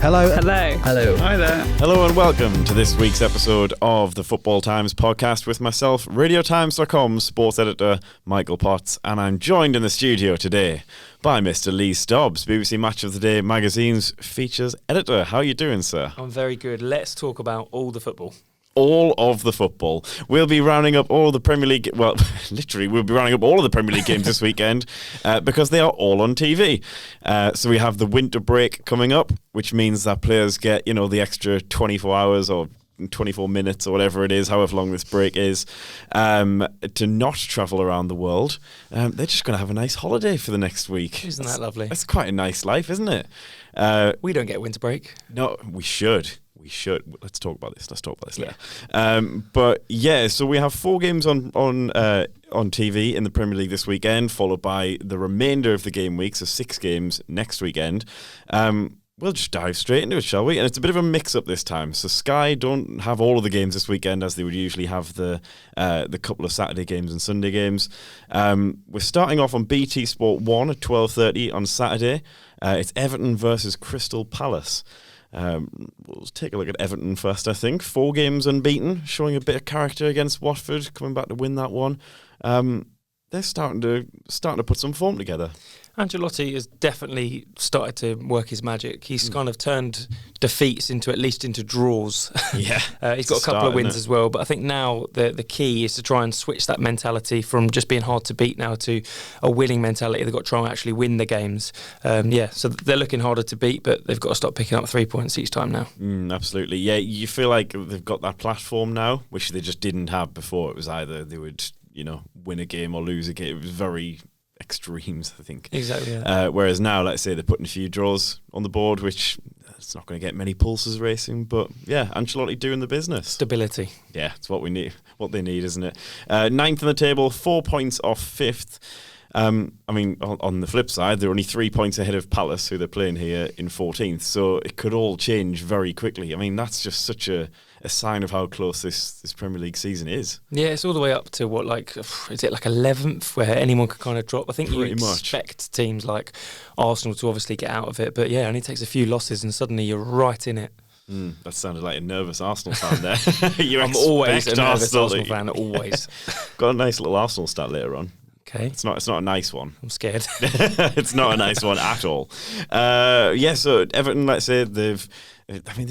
Hello. Hello. Hello. Hi there. Hello and welcome to this week's episode of the Football Times podcast with myself, RadioTimes.com sports editor Michael Potts, and I'm joined in the studio today by Mr. Lee Stobbs, BBC Match of the Day magazine's features editor. How are you doing, sir? I'm very good. Let's talk about all the football. All of the football. We'll be rounding up all the Premier League, well, literally, we'll be rounding up all of the Premier League games this weekend because they are all on TV. So we have the winter break coming up, which means that players get, you know, the extra 24 hours or 24 minutes or whatever it is, however long this break is, to not travel around the world. They're just going to have a nice holiday for the next week. Isn't that lovely? That's quite a nice life, isn't it? We don't get winter break. No, we should. We should. Let's talk about this. Later. But yeah, so we have 4 games on TV in the Premier League this weekend, followed by the remainder of the game week, so 6 games next weekend. We'll just dive straight into it, shall we? And it's a bit of a mix-up this time. So Sky don't have all of the games this weekend as they would usually have the couple of Saturday games and Sunday games. We're starting off on BT Sport 1 at 12:30 on Saturday. It's Everton versus Crystal Palace. We'll take a look at Everton first, I think. 4 games unbeaten, showing a bit of character against Watford, coming back to win that one. They're starting to put some form together. Ancelotti has definitely started to work his magic. He's kind of turned defeats into draws. Yeah, he's got a couple of wins as well, but I think now the key is to try and switch that mentality from just being hard to beat now to a winning mentality. They've got to try and actually win the games. So they're looking harder to beat, but they've got to stop picking up 3 points each time now. Absolutely. Yeah, you feel like they've got that platform now, which they just didn't have before. It was either they would, win a game or lose a game. It was very extremes, I think. Exactly. Yeah. Whereas now, let's say they're putting a few draws on the board, which it's not going to get many pulses racing, but yeah, Ancelotti doing the business. Stability. Yeah, it's what we need, what they need, isn't it? 9th on the table, 4 points off 5th. On the flip side, they're only 3 points ahead of Palace, who they're playing here, in 14th, so it could all change very quickly. I mean, that's just such a sign of how close this Premier League season is. Yeah, it's all the way up to is it like 11th, where anyone could kind of drop? I think you expect teams like Arsenal to obviously get out of it, but yeah, it only takes a few losses and suddenly you're right in it. That sounded like a nervous Arsenal fan there. I'm always a nervous Arsenal fan, always. Got a nice little Arsenal stat later on. Okay. It's not a nice one. I'm scared. It's not a nice one at all. So Everton, let's say they've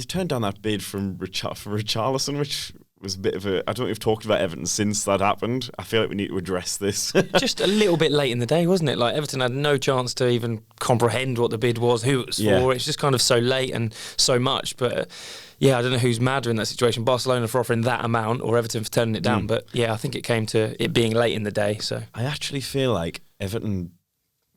turned down that bid for Richarlison, which was a bit of a... I don't think we've talked about Everton since that happened. I feel like we need to address this. Just a little bit late in the day, wasn't it? Like, Everton had no chance to even comprehend what the bid was, who it was for. It's just kind of so late and so much. But yeah, I don't know who's madder in that situation. Barcelona for offering that amount or Everton for turning it down. But yeah, I think it came to it being late in the day. So I actually feel like Everton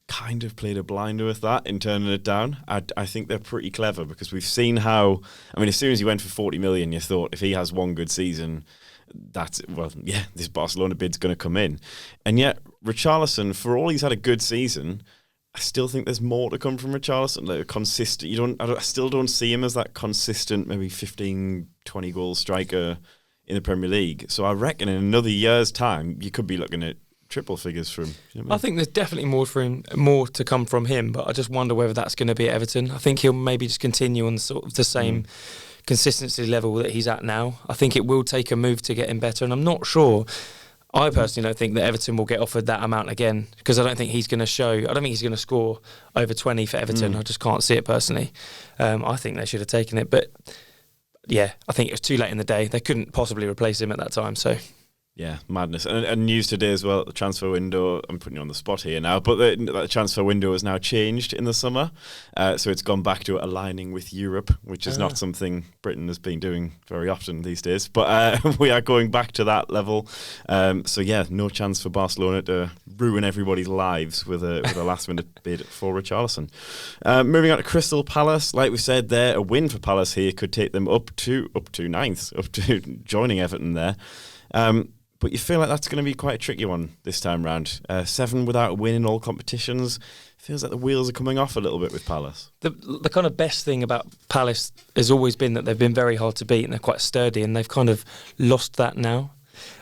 kind of played a blinder with that in turning it down. I think they're pretty clever because we've seen how... as soon as he went for 40 million, you thought if he has one good season, this Barcelona bid's going to come in. And yet, Richarlison, for all he's had a good season, I still think there's more to come from Richarlison. Like consistent. I still don't see him as that consistent, maybe 15, 20 goal striker in the Premier League. So I reckon in another year's time, you could be looking at triple figures from him. You know what I mean? I think there's definitely more to come from him, but I just wonder whether that's going to be at Everton. I think he'll maybe just continue on sort of the same consistency level that he's at now. I think it will take a move to get him better, and I'm not sure. I personally don't think that Everton will get offered that amount again because I don't think he's going to score over 20 for Everton. I just can't see it personally. I think they should have taken it, but yeah, I think it was too late in the day. They couldn't possibly replace him at that time, so... Yeah, madness. And news today as well, the transfer window, I'm putting you on the spot here now, but the transfer window has now changed in the summer. So it's gone back to aligning with Europe, which is not something Britain has been doing very often these days. But we are going back to that level. No chance for Barcelona to ruin everybody's lives with a last-minute bid for Richarlison. Moving on to Crystal Palace, like we said there, a win for Palace here could take them up to 9th, up to joining Everton there. But you feel like that's going to be quite a tricky one this time round. 7 without a win in all competitions. Feels like the wheels are coming off a little bit with Palace. The kind of best thing about Palace has always been that they've been very hard to beat and they're quite sturdy, and they've kind of lost that now.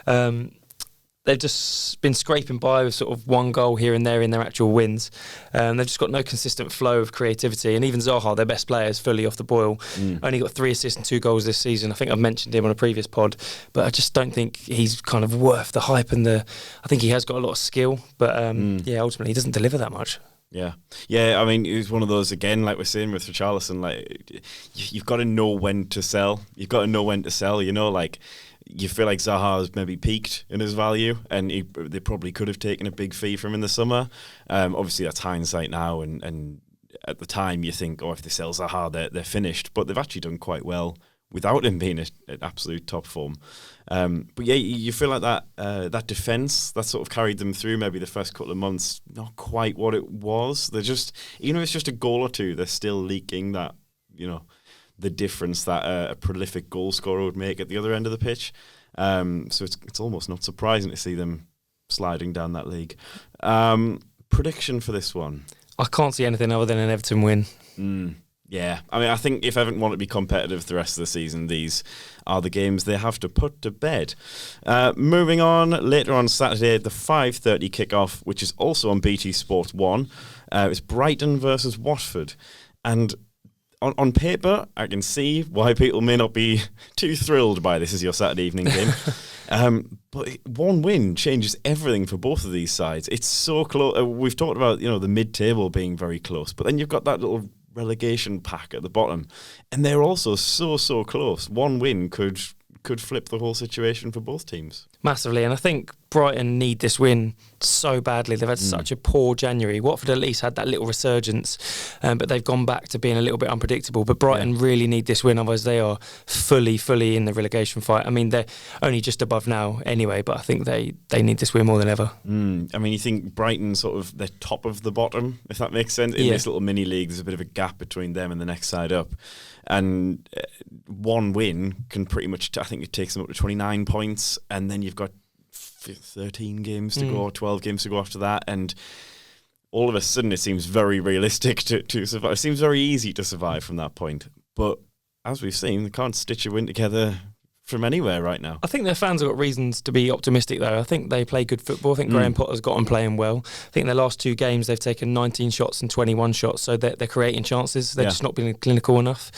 They've they've just been scraping by with sort of one goal here and there in their actual wins. They've just got no consistent flow of creativity. And even Zaha, their best player, is fully off the boil. Only got 3 assists and 2 goals this season. I think I've mentioned him on a previous pod, but I just don't think he's kind of worth the hype I think he has got a lot of skill, but ultimately he doesn't deliver that much. Yeah. I mean, it was one of those, again, like we're saying with Richarlison, like, you've got to know when to sell. You've got to know when to sell, like, you feel like Zaha's maybe peaked in his value, and they probably could have taken a big fee from him in the summer. Obviously, that's hindsight now, and at the time you think, if they sell Zaha, they're finished. But they've actually done quite well without him being at absolute top form. But yeah, you feel like that defence, that sort of carried them through maybe the first couple of months, not quite what it was. They're just, even if it's just a goal or two, they're still leaking that, the difference that a prolific goal scorer would make at the other end of the pitch. So it's almost not surprising to see them sliding down that league. Prediction for this one? I can't see anything other than an Everton win. Yeah, I mean, I think if Everton want to be competitive the rest of the season, these are the games they have to put to bed. Moving on, later on Saturday, the 5:30 kickoff, which is also on BT Sport 1, it's Brighton versus Watford. And on paper, I can see why people may not be too thrilled by this as your Saturday evening game. But one win changes everything for both of these sides. It's so close. We've talked about, the mid-table being very close, but then you've got that little relegation pack at the bottom, and they're also so close. One win could flip the whole situation for both teams massively, and I think Brighton need this win so badly. They've had such a poor January. Watford at least had that little resurgence, but they've gone back to being a little bit unpredictable. But Brighton really need this win, otherwise they are fully in the relegation fight. I mean, they're only just above now anyway, but I think they need this win more than ever. I mean, you think Brighton sort of, they're top of the bottom, if that makes sense? In this little mini league, there's a bit of a gap between them and the next side up. And one win can pretty much, I think it takes them up to 29 points, and then you've got 13 games to go, 12 games to go after that, and all of a sudden it seems very realistic to survive. It seems very easy to survive from that point. But as we've seen, they can't stitch a win together from anywhere right now. I think their fans have got reasons to be optimistic, though. I think they play good football. I think Graham Potter's got them playing well. I think their last 2 games they've taken 19 shots and 21 shots, so they're creating chances. They're just not being clinical enough.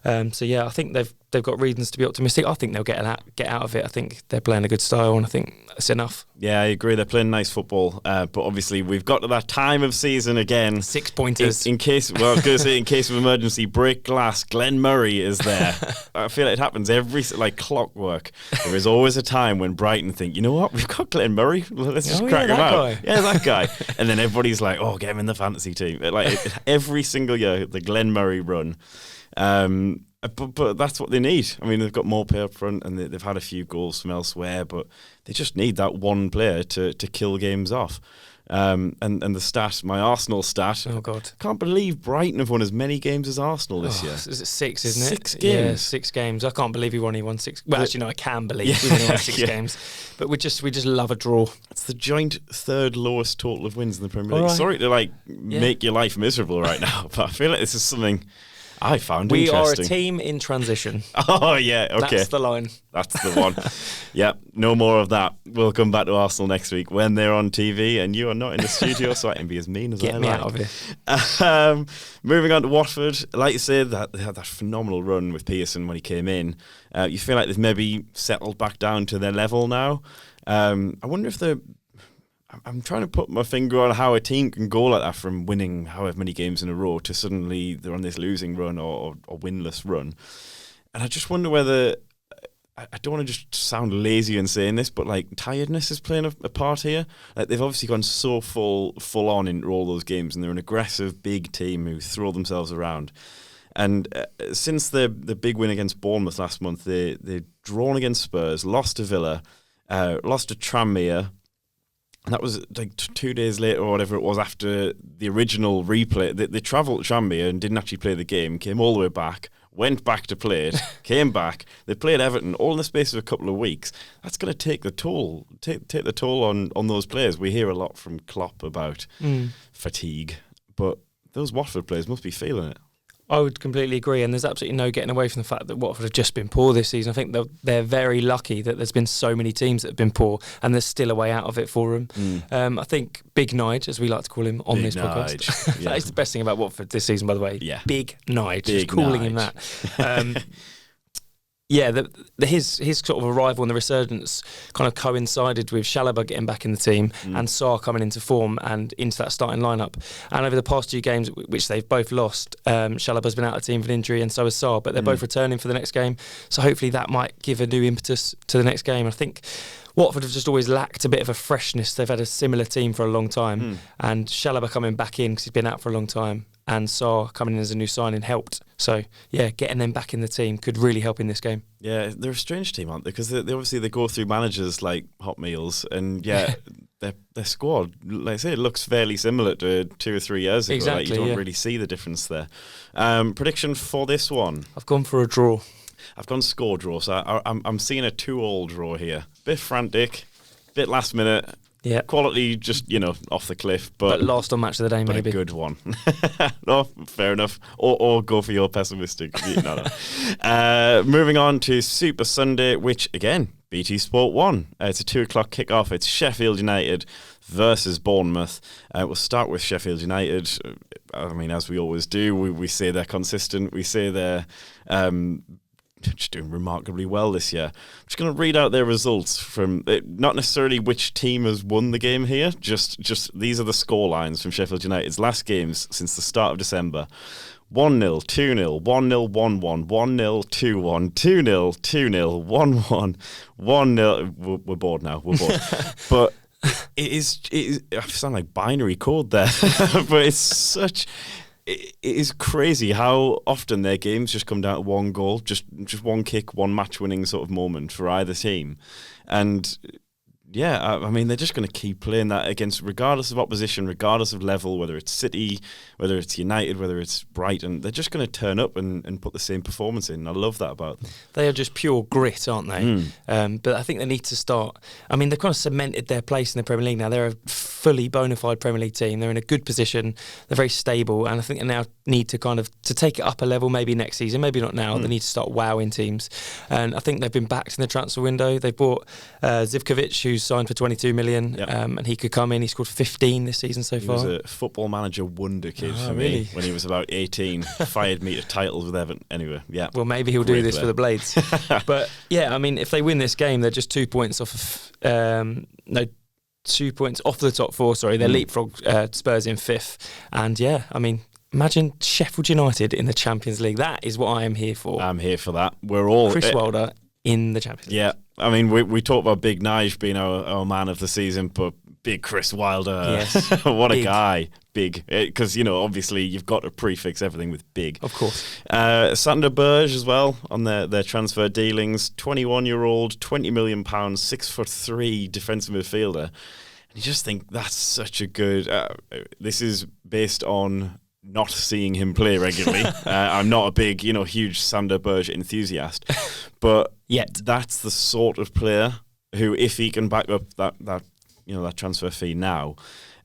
I think they've got reasons to be optimistic. I think they'll get out of it. I think they're playing a good style, and I think that's enough. Yeah, I agree. They're playing nice football, but obviously we've got to that time of season again. 6 pointers. In case of emergency, break glass. Glenn Murray is there. I feel like it happens like clockwork. There is always a time when Brighton think, you know what, we've got Glenn Murray. Let's just crack him out. Guy. Yeah, that guy. And then everybody's like, get him in the fantasy team. Every single year, the Glenn Murray run. But that's what they need. I mean, they've got more play up front, and they've had a few goals from elsewhere, but they just need that one player to kill games off. And the stat, my Arsenal stat. Oh God! Can't believe Brighton have won as many games as Arsenal this year. Is it 6? Isn't it? 6 games. Yeah, 6 games. I can't believe we've only won 6. Well, actually, no, I can believe we've only won 6 games. But we just love a draw. It's the joint 3rd lowest total of wins in the Premier League. Right. Sorry to make your life miserable right now, but I feel like this is something I found we interesting. We are a team in transition. Oh, yeah, okay. That's the line. That's the one. Yeah, no more of that. We'll come back to Arsenal next week when they're on TV and you are not in the studio, so I can be as mean as I like. Get me out of here. Moving on to Watford, like you said, they had that phenomenal run with Pearson when he came in. You feel like they've maybe settled back down to their level now. I wonder if I'm trying to put my finger on how a team can go like that from winning however many games in a row to suddenly they're on this losing run or winless run. And I just wonder whether, I don't want to just sound lazy in saying this, but tiredness is playing a part here. They've obviously gone so full on into all those games, and they're an aggressive big team who throw themselves around. And since the big win against Bournemouth last month, they've drawn against Spurs, lost to Villa, lost to Tranmere. And that was 2 days later or whatever it was after the original replay. They travelled to Tranmere and didn't actually play the game, came all the way back, went back to play it, came back. They played Everton all in the space of a couple of weeks. That's going to take the toll, take the toll on those players. We hear a lot from Klopp about fatigue, but those Watford players must be feeling it. I would completely agree, and there's absolutely no getting away from the fact that Watford have just been poor this season. I think they're very lucky that there's been so many teams that have been poor, and there's still a way out of it for them. I think Big Nige, as we like to call him on Big this podcast, Yeah. that is the best thing about Watford this season, by the way. Yeah. Big Nige, Big just calling him Nige. that. Yeah, his sort of arrival and the resurgence kind of coincided with Chalobah getting back in the team and Sarr coming into form and into that starting lineup. And over the past 2 games, which they've both lost, Chalobah's been out of the team with an injury and so has Sarr, but they're both returning for the next game. So hopefully that might give a new impetus to the next game. I think Watford have just always lacked a bit of a freshness. They've had a similar team for a long time, and Chalobah coming back in because he's been out for a long time, and Sarr coming in as a new signing helped. So, yeah, getting them back in the team could really help in this game. Yeah, they're a strange team, aren't they? Because they obviously they go through managers like hot meals, and their squad, like I say, it looks fairly similar to 2 or 3 years ago. Exactly, like, you don't really see the difference there. Prediction for this one? I've gone for a draw. I've gone score draw, so I'm seeing a 2-2 draw here. Bit frantic, bit last minute. Yeah. Quality just, off the cliff. But last on match of the day, but maybe. a good one. No, fair enough. Or go for your pessimistic. No. Moving on to Super Sunday, which, again, BT Sport 1. It's a 2 o'clock kickoff. It's Sheffield United versus Bournemouth. We'll start with Sheffield United. I mean, as we always do, we say they're consistent. We say they're just doing remarkably well this year. I'm just going to read out their results from not necessarily which team has won the game here, just these are the score lines from Sheffield United's last games since the start of December. 1-0, 2-0, 1-0, 1-1, 1-0, 2-1, 2-0, 2-0, 1-1, 1-0. We're bored now. We're bored. But it is I sound like binary code there, but it's such... It is crazy how often their games just come down to one goal, just one kick, one match-winning sort of moment for either team. And yeah, I mean, they're just going to keep playing that against, regardless of opposition, regardless of level, whether it's City, whether it's United, whether it's Brighton, they're just going to turn up and put the same performance in. I love that about them. They are just pure grit, aren't they? But I think they need to start. I mean, they've kind of cemented their place in the Premier League now. They're a fully bona fide Premier League team. They're in a good position. They're very stable, and I think they now need to to take it up a level. Maybe next season, maybe not now. They need to start wowing teams, and I think they've been backed in the transfer window. They bought Zivkovic, who's signed for 22 million, and he could come in. He scored 15 this season so far. He was a Football Manager wonder kid for me when he was about 18. Fired me to titles with Everton. Anyway, yeah. Well, maybe he'll do this for the Blades. But yeah, I mean, if they win this game, they're just 2 points off of 2 points off the top 4. Sorry, they're leapfrog Spurs in 5th, and yeah, I mean, imagine Sheffield United in the Champions League. That is what I am here for. I'm here for that. We're all Chris Wilder in the Champions League. Yeah, I mean, we talk about Big Nige being our man of the season, but big Chris Wilder, yes, what a guy. Big, because obviously you've got to prefix everything with big. Of course. Sander Berge as well on their transfer dealings. 21-year-old, £20 million, 6'3" defensive midfielder. And you just think that's such a good. This is based on not seeing him play regularly. I'm not a big, huge Sander Berge enthusiast, but yet that's the sort of player who, if he can back up that transfer fee now,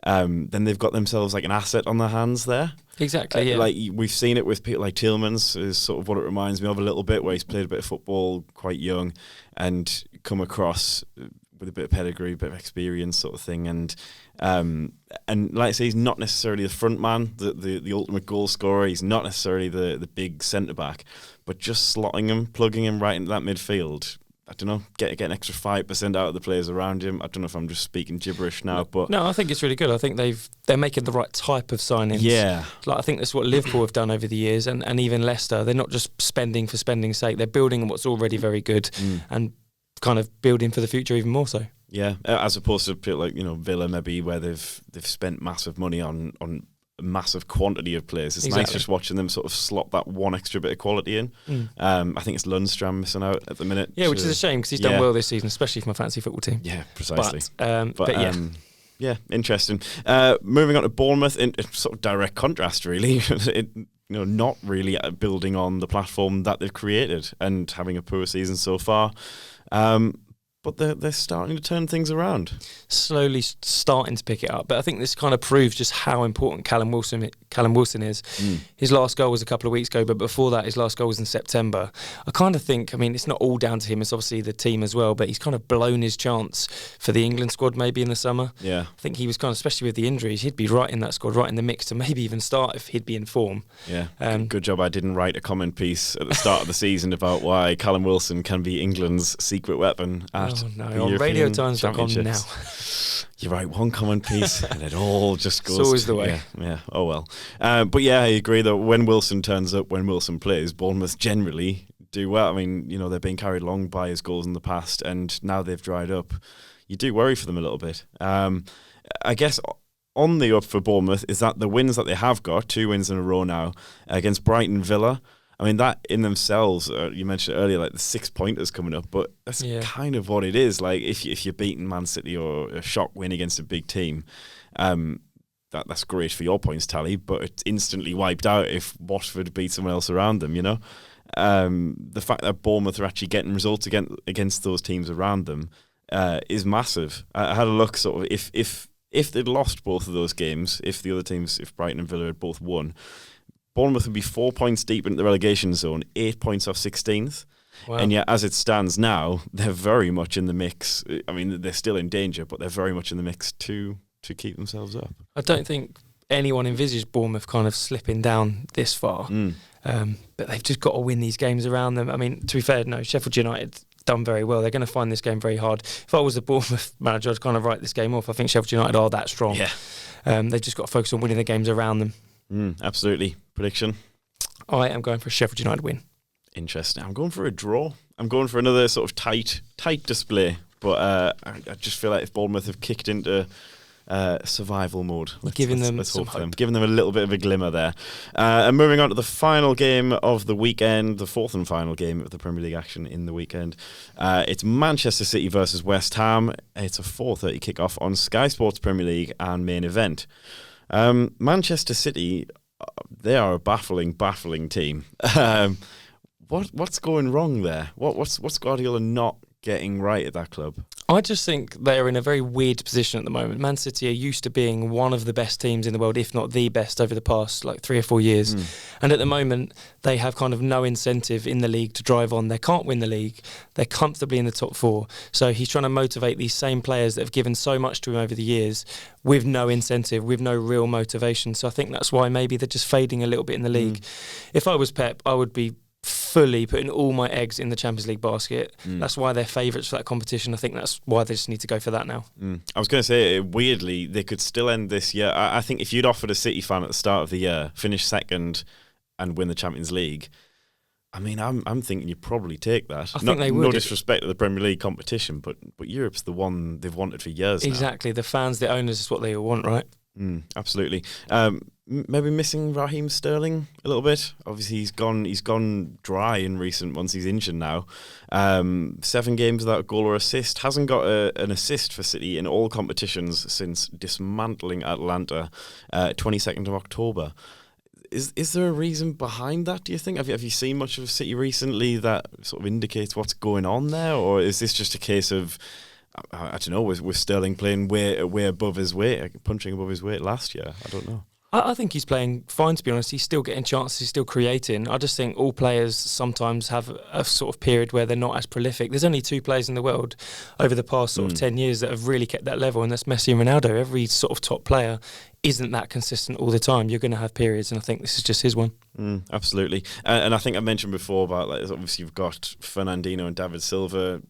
then they've got themselves like an asset on their hands there. Exactly, yeah. Like we've seen it with people like Tielemans is sort of what it reminds me of a little bit, where he's played a bit of football quite young and come across with a bit of pedigree, a bit of experience sort of thing. And like I say, he's not necessarily the front man, the ultimate goal scorer. He's not necessarily the big centre-back, but just slotting him, plugging him right into that midfield, I don't know, get an extra 5% out of the players around him. I don't know if I'm just speaking gibberish now, but no, I think it's really good. I think they're making the right type of signings. Yeah, like I think that's what Liverpool have done over the years, and even Leicester. They're not just spending for spending's sake. They're building on what's already very good and kind of building for the future even more so. Yeah, as opposed to people like Villa maybe, where they've spent massive money on a massive quantity of players. It's nice just watching them sort of slot that one extra bit of quality in. I think it's Lundstram missing out at the minute. Yeah, which is a shame because he's done well this season, especially for my fantasy football team. Yeah, precisely. But yeah. Yeah, interesting. Moving on to Bournemouth, in sort of direct contrast, really. Not really building on the platform that they've created and having a poor season so far. but they're starting to turn things around. Slowly starting to pick it up. But I think this kind of proves just how important Callum Wilson is. His last goal was a couple of weeks ago, but before that, his last goal was in September. I kind of think, it's not all down to him, it's obviously the team as well, but he's kind of blown his chance for the England squad maybe in the summer. Yeah. I think he was kind of, especially with the injuries, he'd be right in that squad, right in the mix to maybe even start if he'd be in form. Yeah. Good job I didn't write a comment piece at the start of the season about why Callum Wilson can be England's secret weapon at on radiotimes.com now. You write one comment piece and it all just goes. It's always the way. Yeah. Oh well. But yeah, I agree that when Wilson turns up, when Wilson plays, Bournemouth generally do well. They're being carried along by his goals in the past, and now they've dried up. You do worry for them a little bit. I guess on the up for Bournemouth is that the wins that they have got, 2 wins in a row now, against Brighton, Villa. That in themselves, you mentioned earlier, like the 6-pointers coming up, but that's kind of what it is. Like if you're beating Man City or a shock win against a big team, that's great for your points tally, but it's instantly wiped out if Watford beat someone else around them, The fact that Bournemouth are actually getting results against those teams around them is massive. I had a look sort of if they'd lost both of those games, if the other teams, if Brighton and Villa had both won, Bournemouth would be 4 points deep into the relegation zone, 8 points off 16th. Wow. And yet, as it stands now, they're very much in the mix. They're still in danger, but they're very much in the mix to keep themselves up. I don't think anyone envisaged Bournemouth kind of slipping down this far. But they've just got to win these games around them. To be fair, no, Sheffield United done very well. They're going to find this game very hard. If I was the Bournemouth manager, I'd kind of write this game off. I think Sheffield United are that strong. Yeah. They've just got to focus on winning the games around them. Absolutely. Prediction? I am going for a Sheffield United win. Interesting. I'm going for a draw. I'm going for another sort of tight display. But I just feel like if Bournemouth have kicked into survival mode, let's hope for them. Giving them a little bit of a glimmer there. And moving on to the final game of the weekend, the fourth and final game of the Premier League action in the weekend. It's Manchester City versus West Ham. It's a 4:30 kickoff on Sky Sports Premier League and main event. Manchester City, they are a baffling team. What's going wrong there? What's Guardiola not getting right at that club? I just think they're in a very weird position at the moment. Man City are used to being one of the best teams in the world, if not the best, over the past 3 or 4 years. And at the moment, they have kind of no incentive in the league to drive on. They can't win the league. They're comfortably in the top 4. So he's trying to motivate these same players that have given so much to him over the years with no incentive, with no real motivation. So I think that's why maybe they're just fading a little bit in the league. If I was Pep, I would be fully putting all my eggs in the Champions League basket. That's why they're favourites for that competition. I think that's why they just need to go for that now. I was going to say, weirdly, they could still end this year. I think if you'd offered a City fan at the start of the year, finish second and win the Champions League, I'm thinking you'd probably take that. I think they would. No disrespect to the Premier League competition, but Europe's the one they've wanted for years now. Exactly. The fans, the owners, is what they all want, right? Absolutely. Maybe missing Raheem Sterling a little bit. Obviously, he's gone dry in recent months. He's injured now. 7 games without a goal or assist. Hasn't got an assist for City in all competitions since dismantling Atlanta, 22nd of October. Is there a reason behind that, do you think? Have you seen much of City recently that sort of indicates what's going on there? Or is this just a case of, I don't know, was Sterling playing way above his weight, punching above his weight last year? I don't know. I think he's playing fine, to be honest. He's still getting chances, he's still creating. I just think all players sometimes have a sort of period where they're not as prolific. There's only 2 players in the world over the past sort of 10 years that have really kept that level, and that's Messi and Ronaldo. Every sort of top player isn't that consistent all the time. You're going to have periods, and I think this is just his one. Absolutely. And I think I mentioned before about, obviously you've got Fernandinho and David Silva,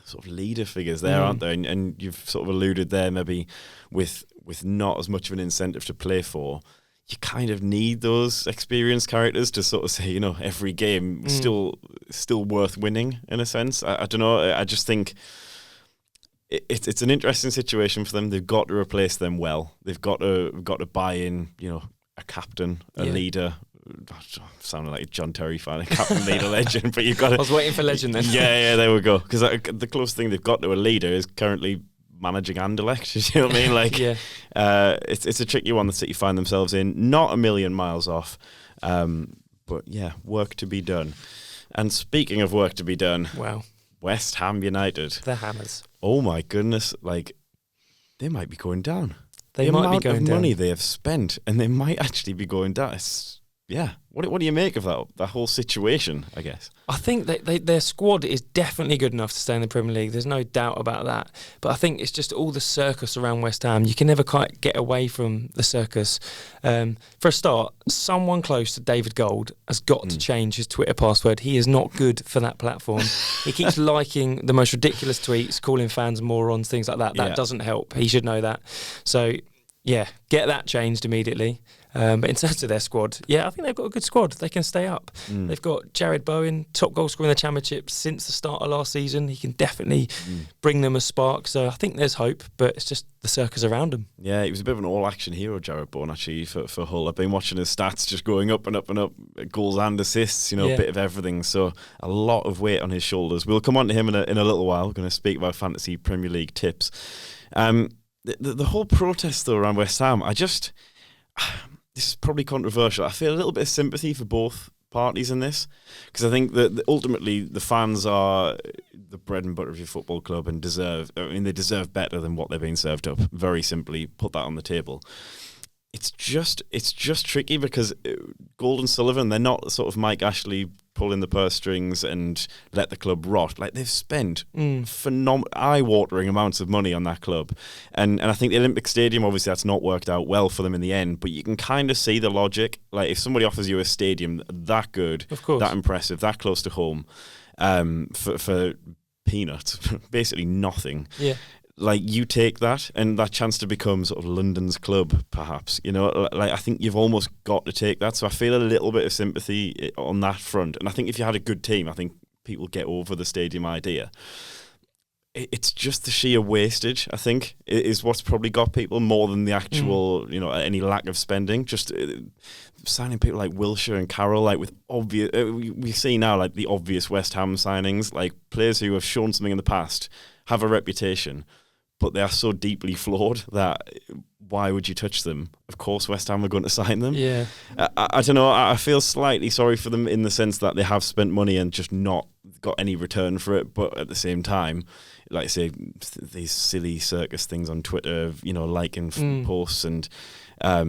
sort of leader figures there, aren't there? And you've sort of alluded there, maybe with not as much of an incentive to play for, you kind of need those experienced characters to sort of say, every game still worth winning in a sense. I don't know. I just think it's an interesting situation for them. They've got to replace them well. They've got to buy in, a captain, a leader. Sounding like a John Terry fan, a captain, leader, legend, but you've got to... I was waiting for legend then. Yeah, there we go. Because the closest thing they've got to a leader is currently managing Anderlecht. You know what I mean? It's a tricky one that City find themselves in. Not a million miles off, but yeah, work to be done. And speaking of work to be done, wow, West Ham United. The Hammers. Oh my goodness! Like, they might be going down. They the might amount be going of down. money they have spent, and they might actually be going down. What do you make of that whole situation, I guess? I think their squad is definitely good enough to stay in the Premier League. There's no doubt about that. But I think it's just all the circus around West Ham. You can never quite get away from the circus. For a start, someone close to David Gold has got to change his Twitter password. He is not good for that platform. He keeps liking the most ridiculous tweets, calling fans morons, things like that. That doesn't help. He should know that. So, yeah, get that changed immediately. But in terms of their squad, I think they've got a good squad. They can stay up. They've got Jared Bowen, top goal scorer in the Championship since the start of last season. He can definitely bring them a spark. So I think there's hope, but it's just the circus around him. Yeah, he was a bit of an all-action hero, Jared Bowen, actually, for Hull. I've been watching his stats just going up and up and up, goals and assists, a bit of everything. So a lot of weight on his shoulders. We'll come on to him in a little while. We're going to speak about fantasy Premier League tips. The whole protest, though, around West Ham, this is probably controversial. I feel a little bit of sympathy for both parties in this, because I think that ultimately the fans are the bread and butter of your football club and they deserve better than what they're being served up. Very simply, put that on the table. It's just tricky because Gold and Sullivan, they're not sort of Mike Ashley pulling the purse strings and let the club rot. Like, they've spent eye-watering amounts of money on that club. And I think the Olympic Stadium, obviously that's not worked out well for them in the end, but you can kind of see the logic. Like, if somebody offers you a stadium that good, that impressive, that close to home, for peanuts, basically nothing. Yeah. Like, you take that and that chance to become sort of London's club, perhaps, like, I think you've almost got to take that. So I feel a little bit of sympathy on that front. And I think if you had a good team, I think people get over the stadium idea. It's just the sheer wastage, I think, is what's probably got people more than the actual, any lack of spending. Just signing people like Wilshere and Carroll, like, with obvious, we see now, like, the obvious West Ham signings, like players who have shown something in the past, have a reputation, but they are so deeply flawed that why would you touch them? Of course West Ham are going to sign them. Yeah. I don't know, I feel slightly sorry for them in the sense that they have spent money and just not got any return for it, but at the same time, like I say, these silly circus things on Twitter, liking posts, and I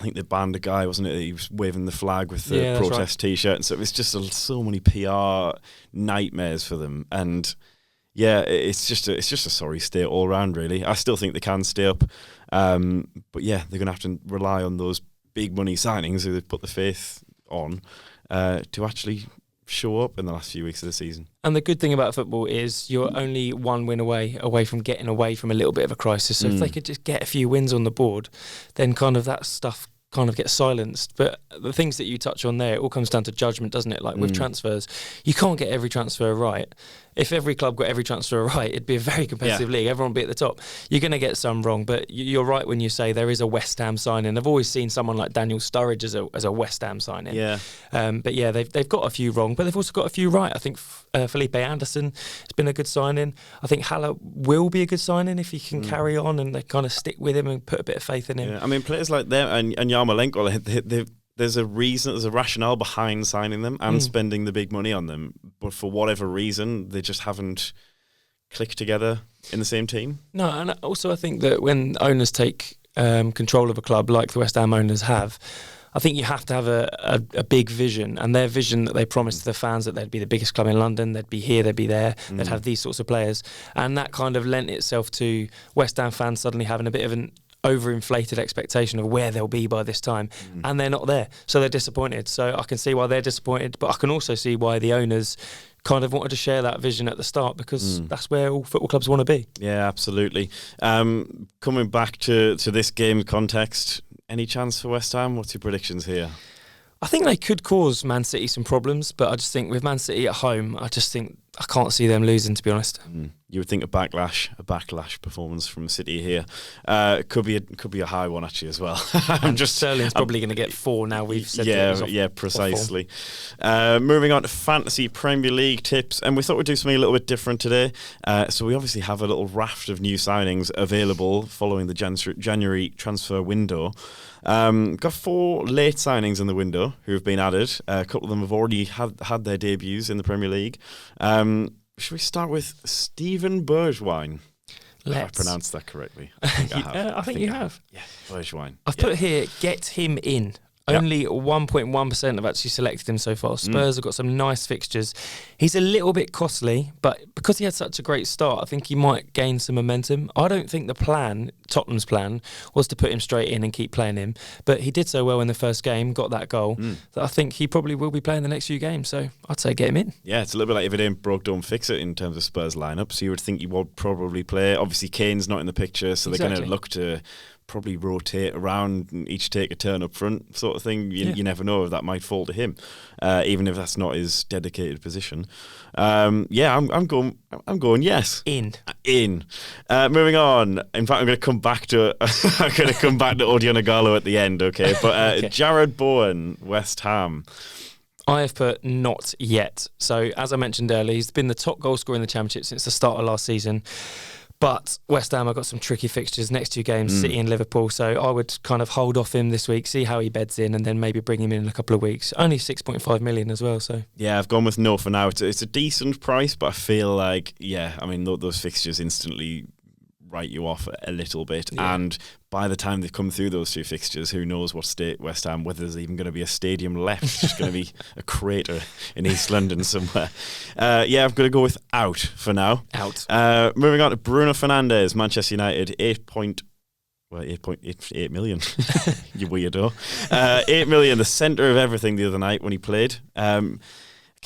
think they banned a guy, wasn't it? He was waving the flag with the protest T-shirt, and so it's just so many PR nightmares for them. And yeah, it's just a sorry state all round, really. I still think they can stay up, but yeah, they're going to have to rely on those big money signings who they've put the faith on to actually show up in the last few weeks of the season. And the good thing about football is you're only one win away from getting away from a little bit of a crisis. So if they could just get a few wins on the board, then kind of that stuff kind of gets silenced. But the things that you touch on there, it all comes down to judgment, doesn't it? Like with transfers, you can't get every transfer right. If every club got every transfer right, it'd be a very competitive league. Everyone would be at the top. You're going to get some wrong, but you're right when you say there is a West Ham signing. I've always seen someone like Daniel Sturridge as a West Ham signing. Yeah. But yeah, they've got a few wrong, but they've also got a few right. I think Felipe Anderson has been a good signing. I think Haller will be a good signing if he can carry on and they kind of stick with him and put a bit of faith in him. Yeah. I mean, players like them and Yarmolenko, there's a rationale behind signing them and spending the big money on them, but for whatever reason, they just haven't clicked together in the same team. No, and also I think that when owners take control of a club like the West Ham owners have, I think you have to have a big vision, and their vision that they promised to the fans that they'd be the biggest club in London, they'd be here, they'd be there, they'd have these sorts of players, and that kind of lent itself to West Ham fans suddenly having a bit of an overinflated expectation of where they'll be by this time, and they're not there, so they're disappointed. So I can see why they're disappointed, but I can also see why the owners kind of wanted to share that vision at the start, because that's where all football clubs want to be. Yeah, absolutely. Coming back to this game context, any chance for West Ham? What's your predictions here? I think they could cause Man City some problems, but I just think with Man City at home, I can't see them losing, to be honest. You would think a backlash performance from City here could be a high one actually as well. Sterling's probably going to get 4 now. We've said precisely. Moving on to fantasy Premier League tips, and we thought we'd do something a little bit different today. So we obviously have a little raft of new signings available following the January transfer window. Got 4 late signings in the window who have been added. A couple of them have already had their debuts in the Premier League. Should we start with Stephen Bergwijn? If I pronounced that correctly. I think I have. I think you have. Yeah, Bergwijn. I've put here, get him in. Only 1.1% have actually selected him so far. Spurs have got some nice fixtures. He's a little bit costly, but because he had such a great start, I think he might gain some momentum. I don't think the plan, Tottenham's plan, was to put him straight in and keep playing him. But he did so well in the first game, got that goal, that I think he probably will be playing the next few games. So I'd say get him in. Yeah, it's a little bit like if it ain't broke, don't fix it in terms of Spurs lineup. So you would think he would probably play. Obviously, Kane's not in the picture, so they're going to look to probably rotate around and each take a turn up front sort of thing. You never know if that might fall to him, even if that's not his dedicated position. I'm going yes. In. Moving on. In fact, I'm going to come back to Odion Ighalo at the end, okay? But okay. Jared Bowen, West Ham. I have put not yet. So as I mentioned earlier, he's been the top goal scorer in the Championship since the start of last season. But West Ham have got some tricky fixtures, next 2 games, City and Liverpool. So I would kind of hold off him this week, see how he beds in, and then maybe bring him in a couple of weeks. Only 6.5 million as well. So yeah, I've gone with no for now. It's a decent price, but I feel like, those fixtures instantly write you off a little bit. Yeah. And by the time they've come through those 2 fixtures, who knows what state West Ham, whether there's even going to be a stadium left. It's just going to be a crater in East London somewhere. I'm going to go with out for now. Out. Moving on to Bruno Fernandez, Manchester United, 8.8 million. You weirdo. 8 million, the centre of everything the other night when he played. I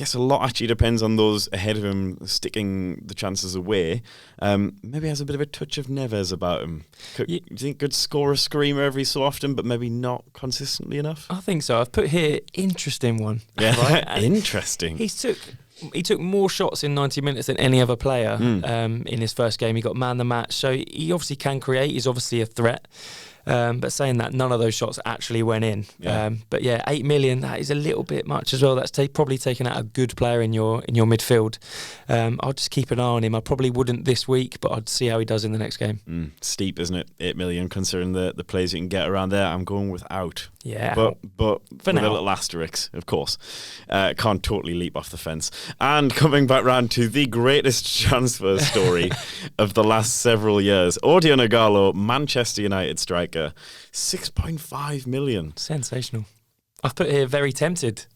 guess a lot actually depends on those ahead of him sticking the chances away. Maybe has a bit of a touch of Neves about him. Do you think could score a screamer every so often, but maybe not consistently enough? I think so. I've put here interesting one. Yeah, right? Interesting. He took more shots in 90 minutes than any other player in his first game. He got man the match, so he obviously can create. He's obviously a threat. But saying that, none of those shots actually went in. Yeah. 8 million, that is a little bit much as well. That's probably taken out a good player in your midfield. I'll just keep an eye on him. I probably wouldn't this week, but I'd see how he does in the next game. Steep, isn't it? 8 million, considering the players you can get around there. I'm going with out. Yeah. But for with now. A little asterisk, of course. Can't totally leap off the fence. And coming back round to the greatest transfer story of the last several years, Odion Ighalo, Manchester United striker, 6.5 million. Sensational. I've put here very tempted.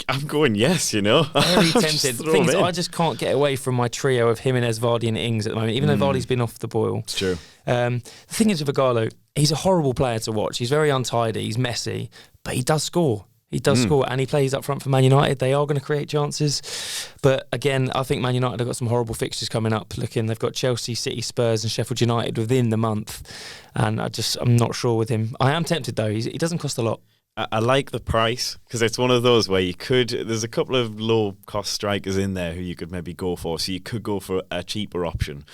I'm going yes, Very tempted. The thing is, I just can't get away from my trio of Jimenez, Vardy and Ings at the moment, even though Vardy's been off the boil. It's true. The thing is with Ighalo, he's a horrible player to watch. He's very untidy, he's messy, but he does score. He does score, and he plays up front for Man United. They are going to create chances. But again, I think Man United have got some horrible fixtures coming up. They've got Chelsea, City, Spurs and Sheffield United within the month. And I'm not sure with him. I am tempted though. He doesn't cost a lot. I like the price because it's one of those where there's a couple of low cost strikers in there who you could maybe go for. So you could go for a cheaper option.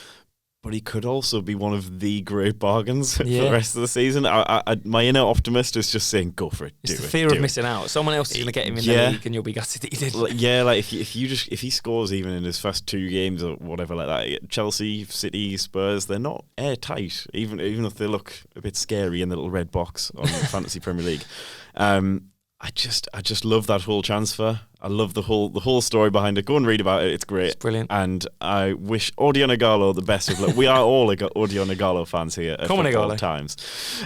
But he could also be one of the great bargains for the rest of the season. My inner optimist is just saying, go for it. It's the fear of missing out. Someone else is going to get him in the league and you'll be gutted that you did. Yeah, like if he scores even in his first 2 games or whatever like that, Chelsea, City, Spurs, they're not airtight, even if they look a bit scary in the little red box on Fantasy Premier League. I just love that whole transfer. I love the whole story behind it. Go and read about it. It's great. It's brilliant. And I wish Odion Ighalo the best of luck. We are all Odion Ighalo fans here at Football Times.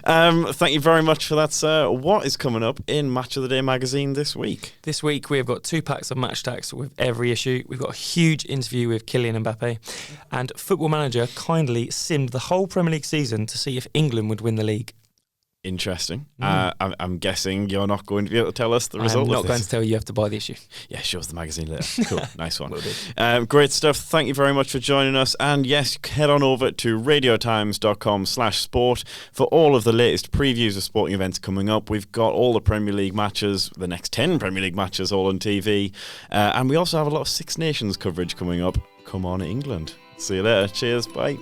Thank you very much for that, sir. What is coming up in Match of the Day magazine this week? This week we have got 2 packs of match tags with every issue. We've got a huge interview with Kylian Mbappe. And Football Manager kindly simmed the whole Premier League season to see if England would win the league. Interesting. I'm guessing you're not going to be able to tell us the result. I'm not going to tell you. You have to buy the issue. Yeah, show us the magazine later. Cool. Nice one. Great stuff. Thank you very much for joining us. And yes, head on over to radiotimes.com/sport for all of the latest previews of sporting events coming up. We've got all the Premier League matches, the next 10 Premier League matches all on TV. And we also have a lot of Six Nations coverage coming up. Come on, England. See you later. Cheers. Bye.